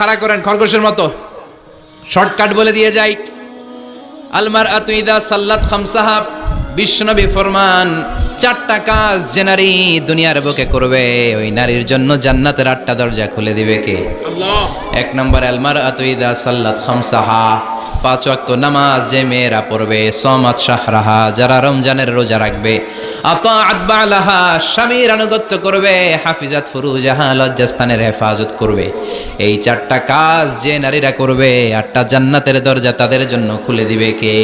খাড়া করেন খরগোশের মতো, শর্টকাট বলে দিয়ে যাই। আলমার আতুইদা সাল্লাত খামসাহা, বিশ্বনবী ফরমান, চারটা কাজ যে নারী দুনিয়ার বুকে করবে ওই নারীর জন্য জান্নাতের 8টা দরজা খুলে দিবে কে? আল্লাহ। 1 নম্বর আলমার আতুইদা সাল্লাত খামসাহা, 5 ওয়াক্ত নামাজ যে মেয়েরা পড়বে, সমাত শাহরাহা, যারা রমজানের রোজা রাখবে, আতাআত বালাহা, স্বামীর আনুগত্য করবে, হাফিজাত ফুরুজাহা, লজ্জাস্থানের হেফাজত করবে। এই 4টা কাজ যে নারীরা করবে 8টা জান্নাতের দরজা তাদের জন্য খুলে দিবে কে?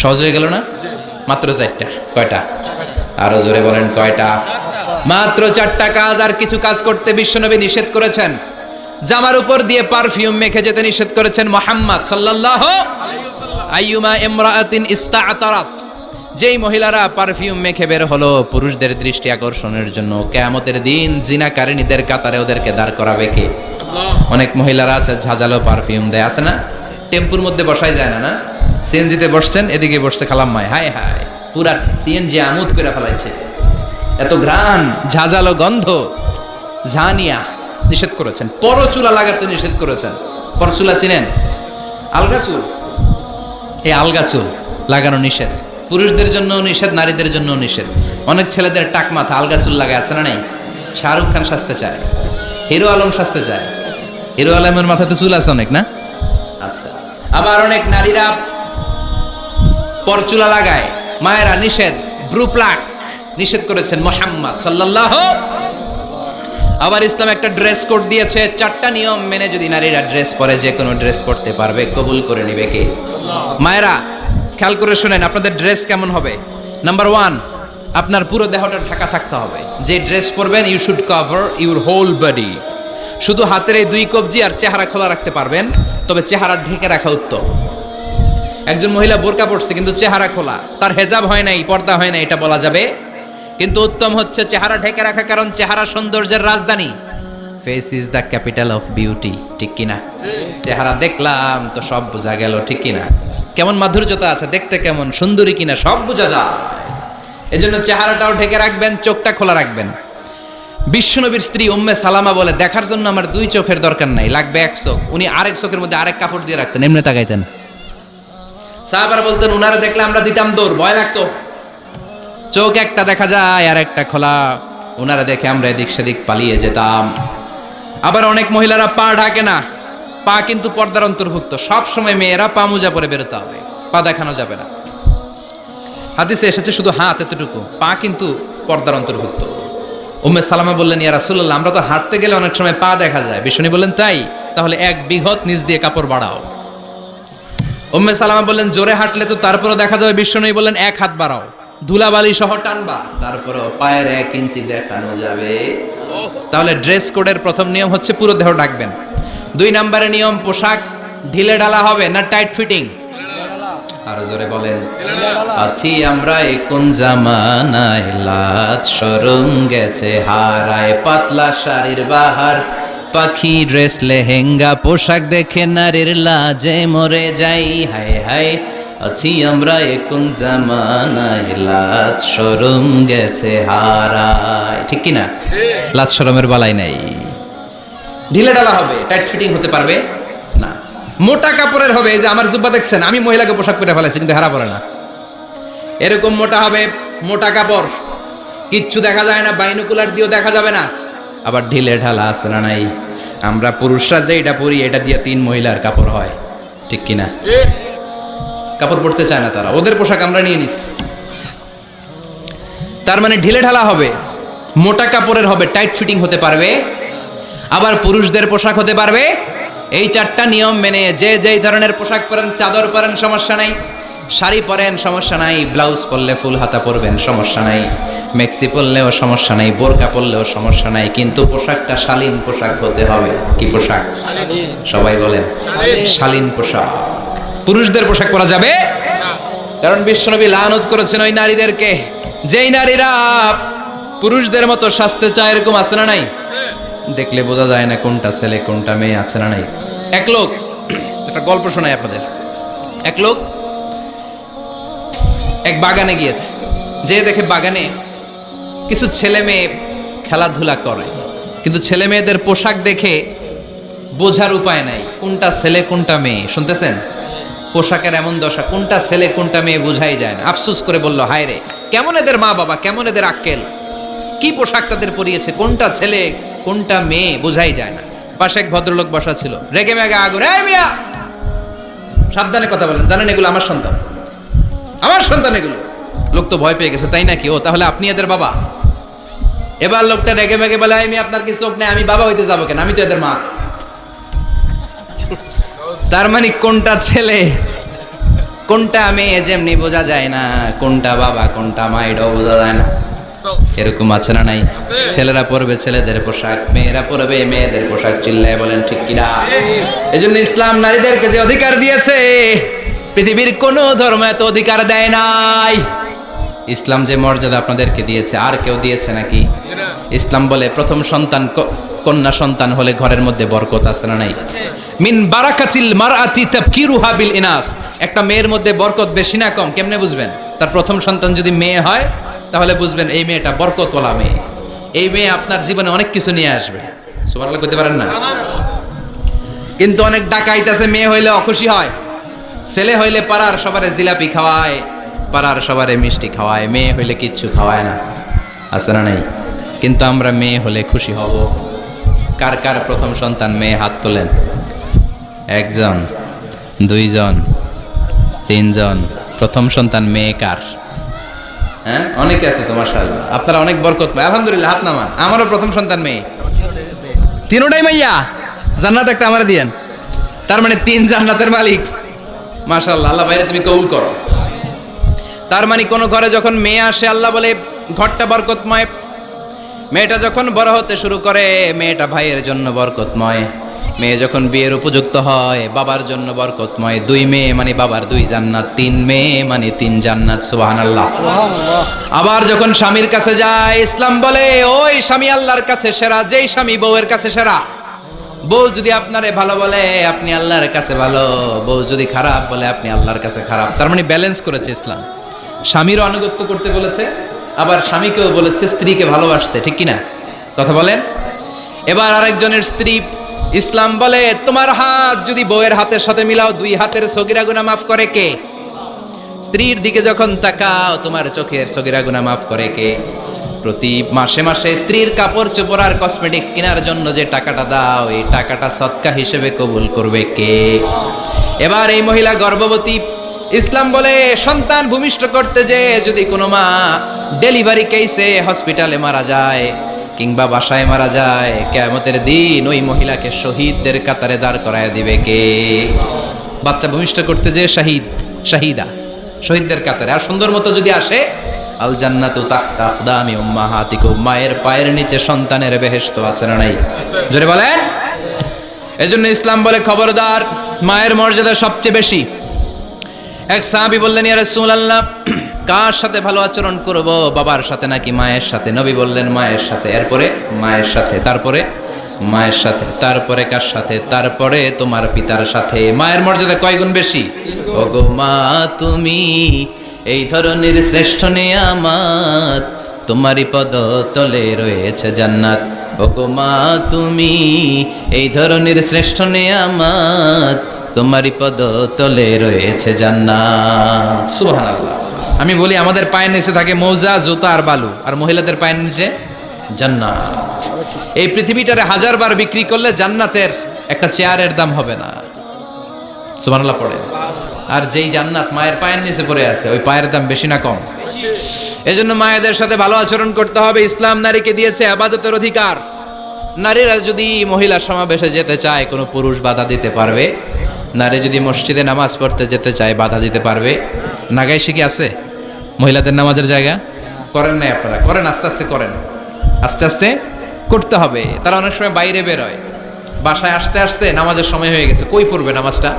সহজ হয়ে গেল না? মাত্র 4টা। কয়টা? আরো জোরে বলেন কয়টা? মাত্র 4টা কাজ। আর কিছু কাজ করতে বিশ্বনবী নিষেধ করেছেন। জামার উপর দিয়ে পারফিউম মেখে যেতে নিষেধ করেছেন মুহাম্মদ সাল্লাল্লাহু আলাইহি ওয়াসাল্লাম। আইয়ুমা ইমরাআতিন ইস্তাআতারাত, যেই মহিলারা পারফিউম মেখে বের হলো পুরুষদের দৃষ্টি আকর্ষণের জন্য, কিয়ামতের দিন জিনাকারিনীদের কাতারে ওদেরকে দাঁড় করাবে কে? আল্লাহ। অনেক মহিলারা আছে ঝাঁঝালো পারফিউম দেয়, আছে না? টেম্পুর মধ্যে বসাই যায় না, না? সিএনজিতে বসছেন, এদিকে বসছে খালাম্মায়, হায় হায় পুরা সিএনজি আমোদ করে ফেলাইছে, এত ঘ্রাণ, ঝাঁঝালো গন্ধ। ঝানিয়া নিষেধ করেছেন। পরচুলা লাগাতে নিষেধ করেছেন। পরচুলা চিনেন? আলগা চুল, এই আলগা চুল লাগানো নিষেধ। পুরুষদের জন্য নিষেধ, নারীদের জন্য নিষেধ। অনেক ছেলেদের টাক মাথা আলগা চুল লাগায়, আছে না? নাই? শাহরুখ খান সাজতে চায়, হিরো আলম সাজতে চায়। হিরো আলমের মাথাতে চুল আছে অনেক, না? আচ্ছা। আবার অনেক নারীরা পরচুলা লাগায়। মায়েরা নিষেধ। ব্রু প্লাক নিষেধ করেছেন মুহাম্মদ সাল্লাল্লাহু। আবার ইসলাম একটা ড্রেস কোড দিয়েছে। 4টা নিয়ম মেনে যদি নারীরা ড্রেস পরে যে কোনো ড্রেস পরতে পারবে, কবুল করে নিবে কে? আল্লাহ। মায়েরা খেয়াল করে শুনেন, আপনাদের ড্রেস কেমন হবে? নাম্বার 1, আপনার পুরো দেহটা ঢাকা থাকতে হবে। যে ড্রেস পরবেন you should cover your whole body. শুধু হাতের এই 2 কবজি আর চেহারা খোলা রাখতে পারবেন, তবে চেহারা ঢেকে রাখা উত্তম। একজন মহিলা বোরকা পরছে কিন্তু চেহারা খোলা, তার হেজাব হয় নাই, পর্দা হয় নাই, এটা বলা যাবে? কিন্তু উত্তম হচ্ছে চেহারা ঢেকে রাখা, কারণ চেহারা সৌন্দর্যের রাজধানী। Face is the capital of beauty, ঠিক কিনা? চেহারা দেখলাম তো সব বোঝা গেল, ঠিক কিনা? কেমন মাধুর্যতা আছে, দেখতে কেমন সুন্দরী কিনা সব বোঝা যায়। এজন্য চেহারাটাও ঢেকে রাখবেন, চোখটা খোলা রাখবেন। বিশ্বনবীর স্ত্রী উম্মে সালামা বলে, দেখার জন্য আমার 2 চোখের দরকার নাই, লাগবে 1 চোখ। উনি আরেক চোখের মধ্যে আরেক কাপড় দিয়ে রাখতেন, এমনি তাকাইতেন। সাহাবারা বলতেন উনারা দেখলে আমরা দিতাম দৌড়, ভয় লাগতো। চোখ একটা দেখা যায় আর একটা খোলা, ওনারা দেখে আমরা এদিক সেদিক পালিয়ে যেতাম। আবার অনেক মহিলারা পা ঢাকে না, পা কিন্তু পর্দার অন্তর্ভুক্ত। সব সময় মেয়েরা পা মোজা পরে বেরোতে হবে, পা দেখানো যাবে না। হাদিসে এসেছে শুধু হাত এতটুকু, পা কিন্তু পর্দার অন্তর্ভুক্ত। উম্মে সালামা বললেন, ইয়া রাসূলুল্লাহ, আমরা তো হাঁটতে গেলে অনেক সময় পা দেখা যায়। বিষ্ণু বললেন, তাই? তাহলে 1 বিঘত নিচ দিয়ে কাপড় বাড়াও। উম্মে সালামা বললেন, জোরে হাঁটলে তো তারপরও দেখা যাবে। বিষ্ণু বললেন, 1 হাত বাড়াও, ধুলাবালি সহ টানবা, তারপরও পায়ের 1 ইঞ্চি দেখানো যাবে। তাহলে ড্রেস কোডের প্রথম নিয়ম হচ্ছে পুরো দেহ ঢাকবেন। 2 নম্বরের নিয়ম, পোশাক ঢিলে ঢালা হবে না টাইট ফিটিং? আরো জোরে বলেন। আছি আমরা কোন জামানায়, লাজ শরম গেছে হারায়, পাতলা শাড়ির বাহার, পাখি ড্রেস লেহেঙ্গা, পোশাক দেখে নারীর লাজে মরে যাই, হায় হায়। আছি আমরা কোন জামানায়, লাজ শরম গেছে হারায়, ঠিক কিনা? লাজ শরমের বালাই নাই। ঢিলে ঢালা হবে, টাইট ফিটিং হতে পারবে না। মোটা কাপড়ের হবে। এই যে আমার জুব্বা দেখছেন, আমি মহিলাকে পোশাক পরে ফেলাইছি কিন্তু হারা পড়ে না, এরকম মোটা হবে। মোটা কাপড়, কিচ্ছু দেখা যায় না, বাইনোকুলার দিয়েও দেখা যাবে না। আবার ঢিলে ঢালা আছে না নাই? আমরা পুরুষরা যে এটা পরি, এটা দিয়ে 3 মহিলার কাপড় হয়, ঠিক কিনা? কাপড় পরতে চায় না তারা, ওদের পোশাক আমরা নিয়ে নিচ্ছি। তার মানে ঢিলে ঢালা হবে, মোটা কাপড়ের হবে, টাইট ফিটিং হতে পারবে। আবার পুরুষদের পোশাক হতে পারবে। এই 4টা নিয়ম মেনে যে যেই ধরনের পোশাক পরেন, চাদর পরেন সমস্যা নাই, শাড়ি পরেন সমস্যা নাই, ব্লাউজ পরলে ফুল হাতা পরবেন সমস্যা নাই, মেক্সি পরলেও সমস্যা নাই, বোরকা পরলেও সমস্যা নাই, কিন্তু পোশাকটা শালীন পোশাক হতে হবে। কি পোশাক? সবাই বলেন, শালীন পোশাক। পুরুষদের পোশাক পরা যাবে না, কারণ বিশ্বনবী লানত করেছেন ওই নারীদেরকে যেই নারীরা পুরুষদের মতো সাজতে চায়। এরকম আছে না নাই? দেখলে বোঝা যায় না কোনটা ছেলে কোনটা মেয়ে, আছে না নাই? এক লোক, একটা গল্প শোনাই আপনাদের। এক লোক এক বাগানে গিয়েছে, যে দেখে বাগানে কিছু ছেলে মেয়ে খেলাধুলা করে, কিন্তু ছেলে মেয়েদের পোশাক দেখে বোঝার উপায় নাই কোনটা ছেলে কোনটা মেয়ে, শুনতেছেন? পোশাকের এমন দশা, কোনটা ছেলে কোনটা মেয়ে বোঝাই যায় না। আফসোস করে বলল, হায় রে, কেমন এদের মা বাবা, কেমন এদের আক্কেল, কি পোশাক তাদের পরিয়েছে, কোনটা ছেলে কোনটা মেয়ে বোঝাই যায় না। পাশে এক ভদ্রলোক বসা ছিল, রেগে মেগে আগুন, এই মিয়া সাবধানে কথা বলেন, জানেন এগুলো আমার সন্তান, আমার সন্তান এগুলো। লোক তো ভয় পেয়ে গেছে, তাই নাকি? ও তাহলে আপনি এদের বাবা? এবার লোকটা রেগে মেগে বলে, আমি আপনার কি চোখ নেই, আমি বাবা হইতে যাবো কেন, আমি তো এদের মা। তার মানে কোনটা ছেলে কোনটা মেয়ে যেমনি বোঝা যায় না, কোনটা বাবা কোনটা মা এটাও বোঝা যায় না। এরকম আছে না নাই? ছেলেরা পরবে ছেলেদের পোশাক, মেয়েরা পরবে মেয়েদের পোশাক, চিল্লায় বলেন ঠিক কিনা? এজন্য ইসলাম নারীদেরকে যে অধিকার দিয়েছে, পৃথিবীর কোন ধর্ম এত অধিকার দেয় নাই। ইসলাম যে মর্যাদা আপনাদেরকে দিয়েছে, আর কেউ দিয়েছে নাকি? ইসলাম বলে প্রথম সন্তান কন্যা সন্তান হলে ঘরের মধ্যে বরকত আছে না নাই? মিন বারাকাতিল মারআতি তাবকিরুহা বিল ইনাস। একটা মেয়ের মধ্যে বরকত বেশি না কম কেমনে বুঝবেন? তার প্রথম সন্তান যদি মেয়ে হয় তাহলে বুঝবেন এই মেয়েটা বরকতওয়ালা মেয়ে, এই মেয়ে আপনার জীবনে অনেক কিছু নিয়ে আসবে। সুবহানাল্লাহ কইতে পারেন না? কিন্তু অনেক ডাকাইত আছে, মেয়ে হইলে অখুশি হয়, ছেলে হইলে পাড়ার সবারে জিলাপি খাওয়ায়, পাড়ার সবারে মিষ্টি খাওয়ায়, মেয়ে হইলে কিচ্ছু খাওয়ায় না, আছে না নাই? কিন্তু আমরা মেয়ে হলে খুশি হব। কার কার প্রথম সন্তান মেয়ে? হাত তোলেন। একজন, দুইজন, তিনজন। প্রথম সন্তান মেয়ে কার? হ্যাঁ, অনেকে আছে তো মাশাআল্লাহ, আপনারা অনেক বরকতময়, আলহামদুলিল্লাহ। হাত নামান। আমারও প্রথম সন্তান মেয়ে, তিনটাই মাইয়া। জান্নাত একটা আমারে দিয়েন, তার মানে 3 জান্নাতের মালিক। মাশাআল্লাহ, আল্লাহ ভাইরে তুমি কবুল করো। তার মানে কোন ঘরে যখন মেয়ে আসে, আল্লাহ বলে ঘরটা বরকতময়। মেয়েটা যখন বড় হতে শুরু করে, মেয়েটা ভাইয়ের জন্য বরকতময়। মেয়ে যখন বিয়ের উপযুক্ত হয়, বাবার জন্য বরকতময়। 2 মেয়ে মানে বাবার 2 জান্নাত, 3 মেয়ে মানে 3 জান্নাত। সুবহানাল্লাহ। আবার যখন স্বামীর কাছে যায়, ইসলাম বলে ওই স্বামী আল্লাহর কাছে সেরা, যেই স্বামী বউয়ের কাছে সেরা। বউ যদি আপনারে ভালো বলে আপনি আল্লাহর কাছে ভালো, বউ যদি খারাপ বলে আপনি আল্লাহর কাছে খারাপ। তার মানে ব্যালেন্স করেছে ইসলাম। স্বামীরও আনুগত্য করতে বলেছে, আবার স্বামীকেও বলেছে স্ত্রীকে ভালোবাসতে, ঠিক কিনা? কথা বলেন। এবার আরেকজনের স্ত্রী, ইসলাম বলে তোমার হাত যদি বউয়ের হাতের সাথে মিলাও, 2 হাতের সগীরা গুনাহ মাফ করে কে? স্ত্রীর দিকে যখন তাকাও, তোমার চোখের সগীরা গুনাহ মাফ করে কে? প্রতি মাসে মাসে স্ত্রীর কাপড় চোপড় আর কসমেটিক্স কেনার জন্য যে টাকাটা দাও, এই টাকাটা সদকা হিসেবে কবুল করবে কে? এবার এই মহিলা গর্ভবতী, ইসলাম বলে সন্তান ভূমিষ্ঠ করতে যে যদি কোনো মা ডেলিভারি কেসে হসপিটালে মারা যায় কিংবা বাসায় মারা যায়, কিয়ামতের দিন ওই মহিলাকে শহীদদের কাতারে দাঁড় করায় দিবে কে? বাচ্চা ভূমিষ্ঠ করতে যে শাহিদ, শাহিদা, শহীদদের কাতারে। আর সুন্দর মতো যদি আসে, আল জান্নাতু তাহতা আকদামি উম্মাহাতিকুম, মায়ের পায়ের নিচে সন্তানের বেহেশত আছে না নাই? জোরে বলেন। এজন্য ইসলাম বলে খবরদার, মায়ের মর্যাদা সবচেয়ে বেশি। এক সাহাবী বললেন, ইয়া রাসূলুল্লাহ, কার সাথে ভালো আচরণ করব, বাবার সাথে নাকি মায়ের সাথে? নবী বললেন মায়ের সাথে, এরপরে মায়ের সাথে, তারপরে মায়ের সাথে, তারপরে কার সাথে? তারপরে তোমার পিতার সাথে। মায়ের মর্যাদা কয় গুণ বেশি? ওগো মা তুমি এই ধরনের শ্রেষ্ঠ নেয়ামত, তোমারই পদ তলে রয়েছে জান্নাত। ওগো মা তুমি এই ধরনের শ্রেষ্ঠ নেয়ামত, তোমারই পদ তলে রয়েছে জান্নাত। সুবহানাল্লাহ। আমি বলি আমাদের পায়ের নিচে থাকে মৌজা, জুতা আর বালু, আর মহিলাদের পায়ের নিচে জান্নাত। এই পৃথিবীটারে 1000 বার বিক্রি করলে জান্নাতের একটা চেয়ারের দাম হবে না। সুবহানাল্লাহ পড়ে। আর যেই জান্নাত মায়ের পায়ের নিচে পড়ে আছে, ওই পায়ের দাম বেশি না কম? এজন্য মায়েদের সাথে ভালো আচরণ করতে হবে। ইসলাম নারীকে দিয়েছে ইবাদতের অধিকার। নারীরা যদি মহিলা সমাবেশে যেতে চায়, কোনো পুরুষ বাধা দিতে পারবে? নারী যদি মসজিদে নামাজ পড়তে যেতে চায়, বাধা দিতে পারবে? নাগাই শিখি আছে মহিলাদের নামাজের জায়গা? করেন নাই আপনারা? করেন, আস্তে আস্তে করেন, আস্তে আস্তে করতে হবে। তারা অনেক সময় বাইরে বের হয়, বাসায় আসতে আসতে নামাজের সময় হয়ে গেছে, কই পড়বে নামাজটা?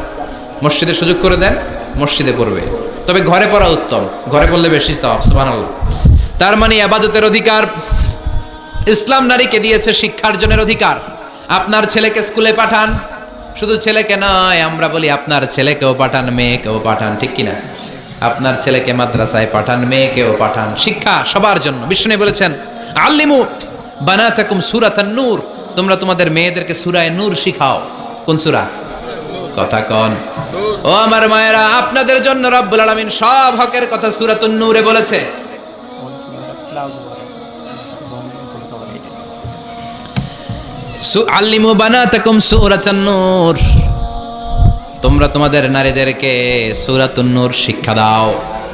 মসজিদে সুযোগ করে দেন, মসজিদে পড়বে। তবে ঘরে পড়া উত্তম, ঘরে পড়লে বেশি সওয়াব। সুবহানাল্লাহ। তার মানে ইবাদতের অধিকার ইসলাম নারীকে দিয়েছে, শিক্ষার্জনের অধিকার। আপনার ছেলেকে স্কুলে পাঠান, শুধু ছেলেকে নয়, আমরা বলি আপনার ছেলেকেও পাঠান, মেয়েকেও পাঠান, ঠিক কিনা? আপনার ছেলেকে মাদ্রাসায় পাঠান, মেয়েকেও পাঠান। শিক্ষা সবার জন্য। বিষ্ণু বলেছেন আল্লিমু বানাতাকুম সূরাতান নূর, তোমরা তোমাদের মেয়েদেরকে সূরা নূর শিখাও। কোন সূরা? কথা কন। ও আমার মায়েরা, আপনাদের জন্য রব্বুল আলামিন সব হকের কথা সূরাতুন নূরে বলেছে। আল্লিমু বানাতাকুম সূরাতুন নূর, তোমরা তোমাদের নারীদেরকে সূরাতুন নূর শিক্ষা দাও।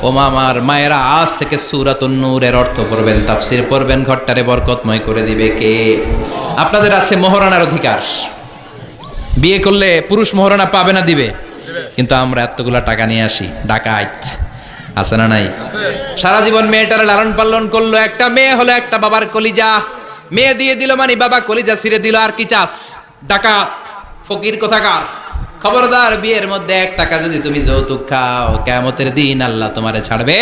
ও আমার মায়েরা, আজ থেকে সূরাতুন নূরের অর্থ পড়বেন, তাফসীর পড়বেন, ঘরটারে বরকতময় করে দিবে কে? আপনাদের আছে মহারণার অধিকার। বিয়ে করলে পুরুষ মহারণা পাবে না, দিবে। কিন্তু আমরা এতগুলা টাকা নিয়ে আসি, ডাকাইত আছে না নাই? সারা জীবন মেয়েটারে লালন পালন করলো, একটা মেয়ে হলো একটা বাবার কলিজা, মেয়ে দিয়ে দিল মানে বাবা কলিজা ছিঁড়ে দিল, আর কি চাস? ডাকাত, ফকির কোথাকার। খবরদার, বিয়ের মধ্যে 1 টাকা যদি তুমি যৌতুক খাও, কিয়ামতের দিন আল্লাহ তোমারে ছাড়বে